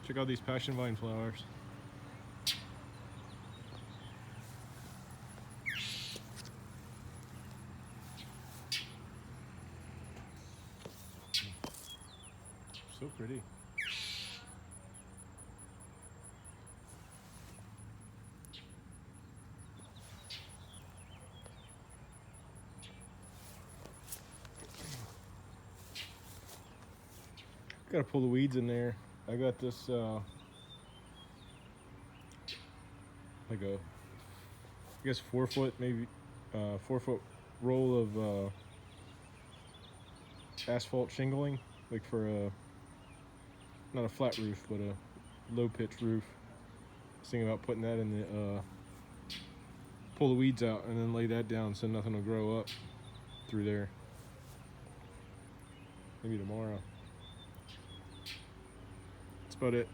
Check out these passion vine flowers. So pretty. Gotta pull the weeds in there. I got this like a, I guess 4 foot, maybe 4 foot roll of asphalt shingling, like for a, not a flat roof, but a low pitch roof. I was thinking about putting that in the, pull the weeds out and then lay that down so nothing will grow up through there. Maybe tomorrow. That's about it.